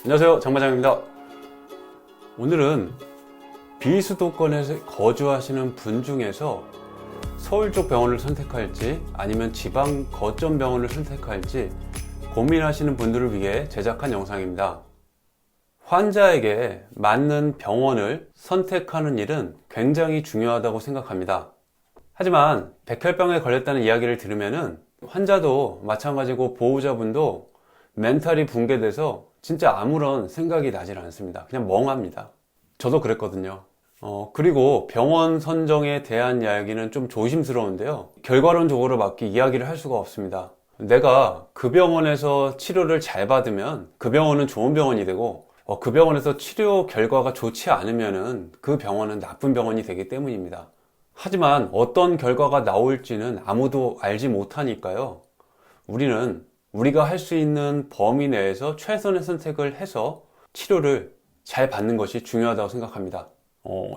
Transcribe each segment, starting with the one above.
안녕하세요, 장마장입니다. 오늘은 비수도권에 거주하시는 분 중에서 서울 쪽 병원을 선택할지 아니면 지방 거점 병원을 선택할지 고민하시는 분들을 위해 제작한 영상입니다. 환자에게 맞는 병원을 선택하는 일은 굉장히 중요하다고 생각합니다. 하지만 백혈병에 걸렸다는 이야기를 들으면은 환자도 마찬가지고 보호자분도 멘탈이 붕괴돼서 진짜 아무런 생각이 나질 않습니다. 그냥 멍합니다. 저도 그랬거든요. 그리고 병원 선정에 대한 이야기는 좀 조심스러운데요. 결과론적으로 밖에 이야기를 할 수가 없습니다. 내가 그 병원에서 치료를 잘 받으면 그 병원은 좋은 병원이 되고, 그 병원에서 치료 결과가 좋지 않으면은 그 병원은 나쁜 병원이 되기 때문입니다. 하지만 어떤 결과가 나올지는 아무도 알지 못하니까요. 우리는 우리가 할 수 있는 범위 내에서 최선의 선택을 해서 치료를 잘 받는 것이 중요하다고 생각합니다.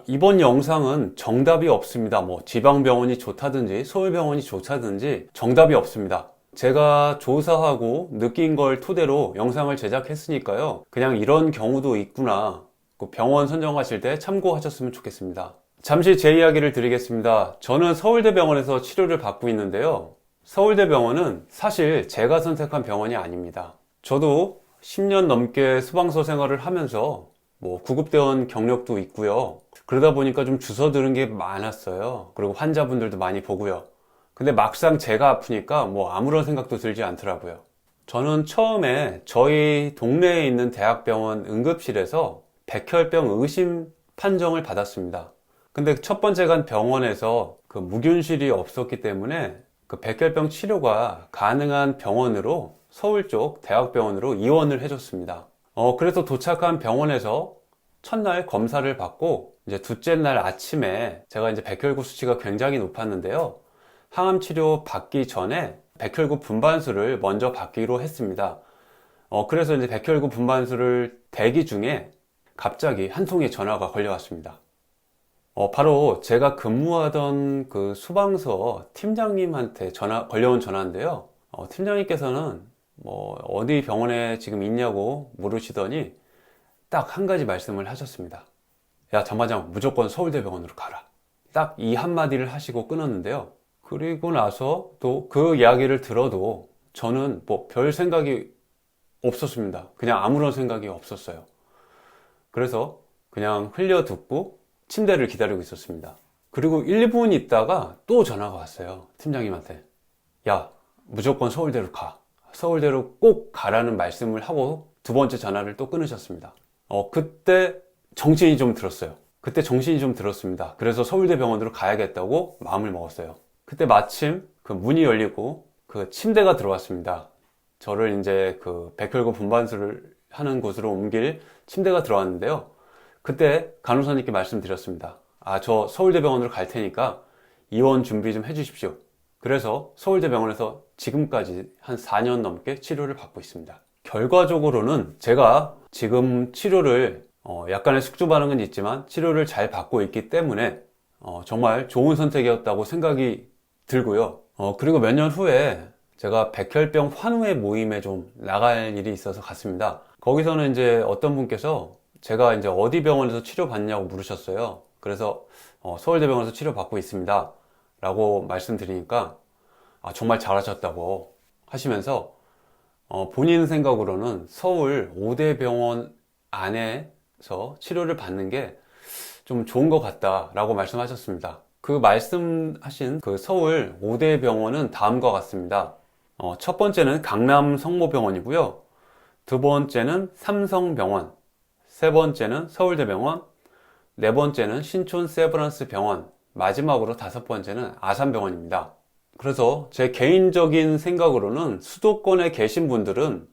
이번 영상은 정답이 없습니다. 지방병원이 좋다든지 서울병원이 좋다든지 정답이 없습니다. 제가 조사하고 느낀 걸 토대로 영상을 제작했으니까요. 그냥 이런 경우도 있구나. 병원 선정하실 때 참고하셨으면 좋겠습니다. 잠시 제 이야기를 드리겠습니다. 저는 서울대병원에서 치료를 받고 있는데요. 서울대병원은 사실 제가 선택한 병원이 아닙니다. 저도 10년 넘게 소방서 생활을 하면서 구급대원 경력도 있고요. 그러다 보니까 좀 주워들은 게 많았어요. 그리고 환자분들도 많이 보고요. 근데 막상 제가 아프니까 아무런 생각도 들지 않더라고요. 저는 처음에 저희 동네에 있는 대학병원 응급실에서 백혈병 의심 판정을 받았습니다. 근데 첫 번째 간 병원에서 그 무균실이 없었기 때문에 그 백혈병 치료가 가능한 병원으로 서울 쪽 대학병원으로 이원을 해줬습니다. 그래서 도착한 병원에서 첫날 검사를 받고 이제 둘째 날 아침에 제가 이제 백혈구 수치가 굉장히 높았는데요. 항암 치료 받기 전에 백혈구 분반수를 먼저 받기로 했습니다. 그래서 이제 백혈구 분반수를 대기 중에 갑자기 한 통의 전화가 걸려왔습니다. 바로 제가 근무하던 그 소방서 팀장님한테 걸려온 전화인데요. 팀장님께서는 어디 병원에 지금 있냐고 물으시더니 딱 한 가지 말씀을 하셨습니다. 야, 장반장, 무조건 서울대병원으로 가라. 딱 이 한마디를 하시고 끊었는데요. 그리고 나서 또 그 이야기를 들어도 저는 별 생각이 없었습니다. 그냥 아무런 생각이 없었어요. 그래서 그냥 흘려듣고 침대를 기다리고 있었습니다. 그리고 1분 있다가 또 전화가 왔어요. 팀장님한테. 야, 무조건 서울대로 가. 서울대로 꼭 가라는 말씀을 하고 두 번째 전화를 또 끊으셨습니다. 그때 정신이 좀 들었어요. 그때 정신이 좀 들었습니다. 그래서 서울대병원으로 가야겠다고 마음을 먹었어요. 그때 마침 그 문이 열리고 그 침대가 들어왔습니다. 저를 이제 그 백혈구 분반수를 하는 곳으로 옮길 침대가 들어왔는데요. 그때 간호사님께 말씀드렸습니다. 저 서울대병원으로 갈 테니까 입원 준비 좀 해주십시오. 그래서 서울대병원에서 지금까지 한 4년 넘게 치료를 받고 있습니다. 결과적으로는 제가 지금 치료를 약간의 숙주 반응은 있지만 치료를 잘 받고 있기 때문에 정말 좋은 선택이었다고 생각이 들고요. 그리고 몇 년 후에 제가 백혈병 환우회 모임에 좀 나갈 일이 있어서 갔습니다. 거기서는 이제 어떤 분께서 제가 이제 어디 병원에서 치료받냐고 물으셨어요. 그래서 서울대병원에서 치료받고 있습니다 라고 말씀드리니까 정말 잘하셨다고 하시면서 본인 생각으로는 서울 5대 병원 안에서 치료를 받는 게 좀 좋은 것 같다 라고 말씀하셨습니다. 그 말씀하신 그 서울 5대 병원은 다음과 같습니다. 첫 번째는 강남 성모병원이고요. 두 번째는 삼성병원, 세 번째는 서울대병원, 네 번째는 신촌 세브란스 병원, 마지막으로 다섯 번째는 아산병원입니다. 그래서 제 개인적인 생각으로는 수도권에 계신 분들은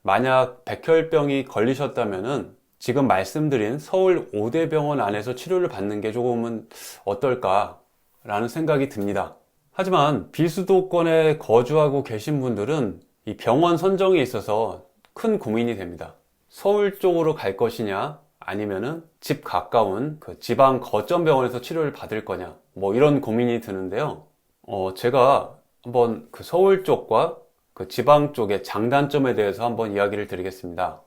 만약 백혈병이 걸리셨다면은 지금 말씀드린 서울 5대 병원 안에서 치료를 받는 게 조금은 어떨까라는 생각이 듭니다. 하지만 비수도권에 거주하고 계신 분들은 이 병원 선정에 있어서 큰 고민이 됩니다. 서울 쪽으로 갈 것이냐 아니면은 집 가까운 그 지방 거점 병원에서 치료를 받을 거냐 이런 고민이 드는데요. 제가 한번 그 서울 쪽과 그 지방 쪽의 장단점에 대해서 한번 이야기를 드리겠습니다.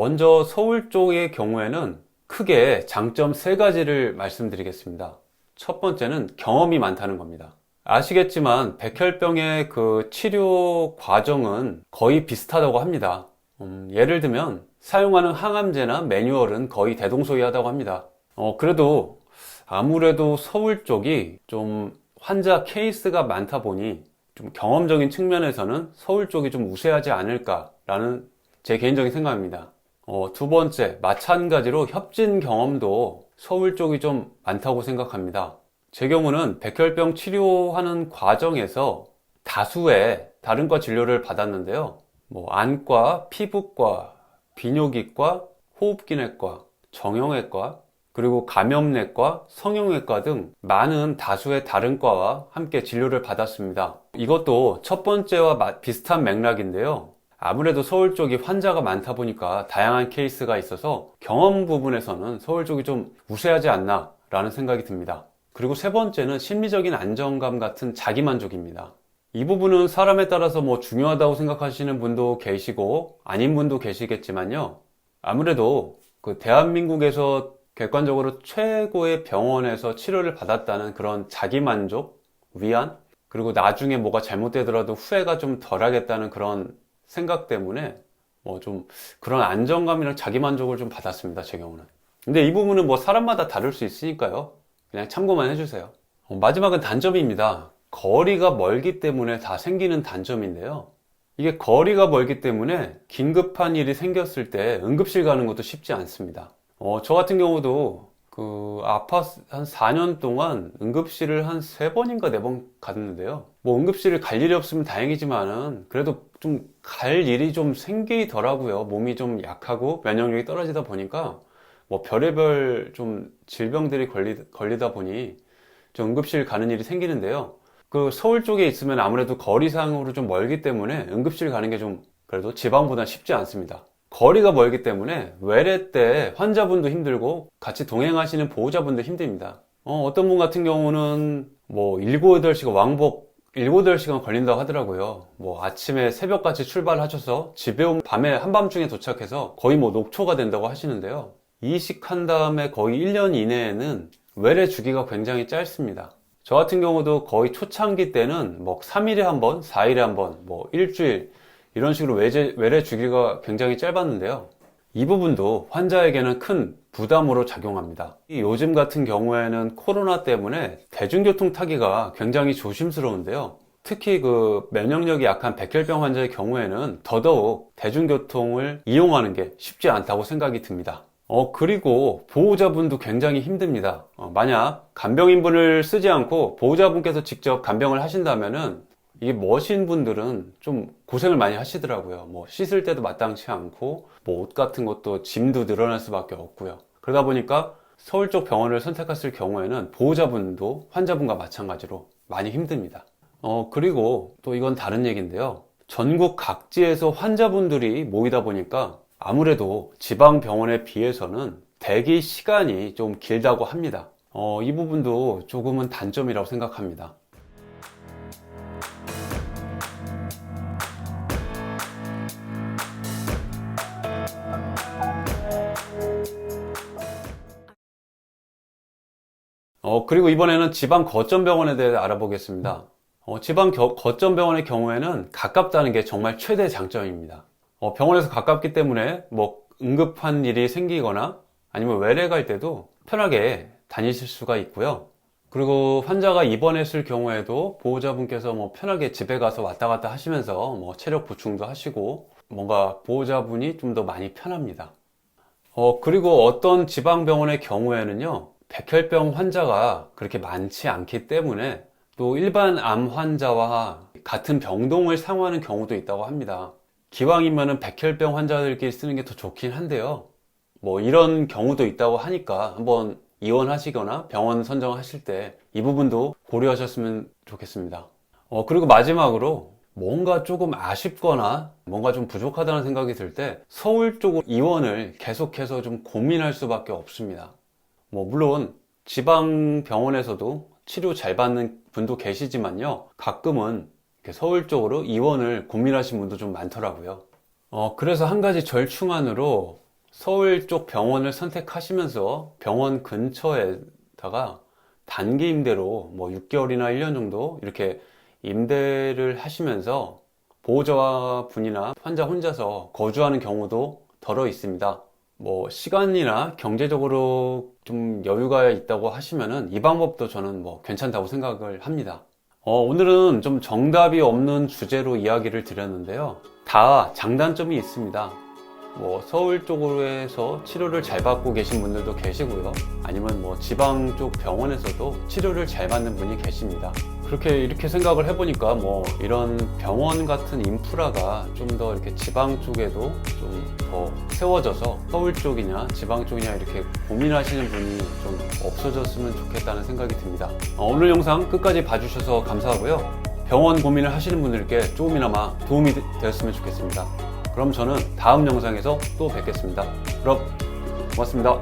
먼저 서울 쪽의 경우에는 크게 장점 3가지를 말씀드리겠습니다. 첫 번째는 경험이 많다는 겁니다. 아시겠지만 백혈병의 그 치료 과정은 거의 비슷하다고 합니다. 예를 들면 사용하는 항암제나 매뉴얼은 거의 대동소이하다고 합니다. 그래도 아무래도 서울 쪽이 좀 환자 케이스가 많다 보니 좀 경험적인 측면에서는 서울 쪽이 좀 우세하지 않을까라는 제 개인적인 생각입니다. 두 번째, 마찬가지로 협진 경험도 서울 쪽이 좀 많다고 생각합니다. 제 경우는 백혈병 치료하는 과정에서 다수의 다른 과 진료를 받았는데요. 안과, 피부과, 비뇨기과, 호흡기내과, 정형외과, 그리고 감염내과, 성형외과 등 많은 다수의 다른 과와 함께 진료를 받았습니다. 이것도 첫 번째와 비슷한 맥락인데요. 아무래도 서울 쪽이 환자가 많다 보니까 다양한 케이스가 있어서 경험 부분에서는 서울 쪽이 좀 우세하지 않나 라는 생각이 듭니다. 그리고 세 번째는 심리적인 안정감 같은 자기만족입니다. 이 부분은 사람에 따라서 중요하다고 생각하시는 분도 계시고 아닌 분도 계시겠지만요. 아무래도 그 대한민국에서 객관적으로 최고의 병원에서 치료를 받았다는 그런 자기만족, 위안, 그리고 나중에 뭐가 잘못되더라도 후회가 좀 덜하겠다는 그런 생각 때문에 좀 그런 안정감이랑 자기만족을 좀 받았습니다, 제 경우는. 근데 이 부분은 사람마다 다를 수 있으니까요. 그냥 참고만 해주세요. 마지막은 단점입니다. 거리가 멀기 때문에 다 생기는 단점인데요. 이게 거리가 멀기 때문에 긴급한 일이 생겼을 때 응급실 가는 것도 쉽지 않습니다. 저 같은 경우도 아파서 한 4년 동안 응급실을 한 3번인가 4번 갔는데요. 응급실을 갈 일이 없으면 다행이지만은 그래도 좀 갈 일이 좀 생기더라고요. 몸이 좀 약하고 면역력이 떨어지다 보니까 별의별 좀 질병들이 걸리다 보니 좀 응급실 가는 일이 생기는데요. 그 서울 쪽에 있으면 아무래도 거리상으로 좀 멀기 때문에 응급실 가는 게 좀 그래도 지방보다 쉽지 않습니다. 거리가 멀기 때문에 외래 때 환자분도 힘들고 같이 동행하시는 보호자분도 힘듭니다. 어떤 분 같은 경우는 7, 8시간 왕복 7, 8시간 걸린다고 하더라고요. 아침에 새벽같이 출발하셔서 집에 오면 밤에 한밤중에 도착해서 거의 녹초가 된다고 하시는데요. 이식한 다음에 거의 1년 이내에는 외래 주기가 굉장히 짧습니다. 저 같은 경우도 거의 초창기 때는 3일에 한 번, 4일에 한 번, 일주일 이런 식으로 외래 주기가 굉장히 짧았는데요. 이 부분도 환자에게는 큰 부담으로 작용합니다. 요즘 같은 경우에는 코로나 때문에 대중교통 타기가 굉장히 조심스러운데요. 특히 면역력이 약한 백혈병 환자의 경우에는 더더욱 대중교통을 이용하는 게 쉽지 않다고 생각이 듭니다. 그리고 보호자분도 굉장히 힘듭니다. 만약 간병인분을 쓰지 않고 보호자분께서 직접 간병을 하신다면은 이게 머신 분들은 좀 고생을 많이 하시더라고요. 씻을 때도 마땅치 않고 옷 같은 것도 짐도 늘어날 수밖에 없고요. 그러다 보니까 서울 쪽 병원을 선택했을 경우에는 보호자분도 환자분과 마찬가지로 많이 힘듭니다. 그리고 또 이건 다른 얘기인데요. 전국 각지에서 환자분들이 모이다 보니까 아무래도 지방 병원에 비해서는 대기 시간이 좀 길다고 합니다. 이 부분도 조금은 단점이라고 생각합니다. 그리고 이번에는 지방 거점 병원에 대해 알아보겠습니다. 지방 거점 병원의 경우에는 가깝다는 게 정말 최대 장점입니다. 병원에서 가깝기 때문에 응급한 일이 생기거나 아니면 외래 갈 때도 편하게 다니실 수가 있고요. 그리고 환자가 입원했을 경우에도 보호자분께서 편하게 집에 가서 왔다 갔다 하시면서 체력 보충도 하시고 뭔가 보호자분이 좀 더 많이 편합니다. 그리고 어떤 지방병원의 경우에는요, 백혈병 환자가 그렇게 많지 않기 때문에 또 일반 암 환자와 같은 병동을 사용하는 경우도 있다고 합니다. 기왕이면은 백혈병 환자들끼리 쓰는 게 더 좋긴 한데요. 이런 경우도 있다고 하니까 한번 입원하시거나 병원 선정하실 때 이 부분도 고려하셨으면 좋겠습니다. 그리고 마지막으로 뭔가 조금 아쉽거나 뭔가 좀 부족하다는 생각이 들 때 서울 쪽으로 입원을 계속해서 좀 고민할 수밖에 없습니다. 물론 지방 병원에서도 치료 잘 받는 분도 계시지만요, 가끔은 서울 쪽으로 입원을 고민하신 분도 좀 많더라고요. 그래서 한 가지 절충안으로 서울 쪽 병원을 선택하시면서 병원 근처에다가 단기 임대로 뭐 6개월이나 1년 정도 이렇게 임대를 하시면서 보호자분이나 환자 혼자서 거주하는 경우도 덜어 있습니다. 뭐 시간이나 경제적으로 좀 여유가 있다고 하시면은 이 방법도 저는 뭐 괜찮다고 생각을 합니다. 오늘은 좀 정답이 없는 주제로 이야기를 드렸는데요. 다 장단점이 있습니다. 뭐 서울 쪽으로 해서 치료를 잘 받고 계신 분들도 계시고요. 아니면 뭐 지방 쪽 병원에서도 치료를 잘 받는 분이 계십니다. 이렇게 생각을 해보니까 뭐 이런 병원 같은 인프라가 좀 더 이렇게 지방 쪽에도 좀 더 세워져서 서울 쪽이냐 지방 쪽이냐 이렇게 고민하시는 분이 좀 없어졌으면 좋겠다는 생각이 듭니다. 오늘 영상 끝까지 봐주셔서 감사하고요. 병원 고민을 하시는 분들께 조금이나마 도움이 되었으면 좋겠습니다. 그럼 저는 다음 영상에서 또 뵙겠습니다. 그럼 고맙습니다.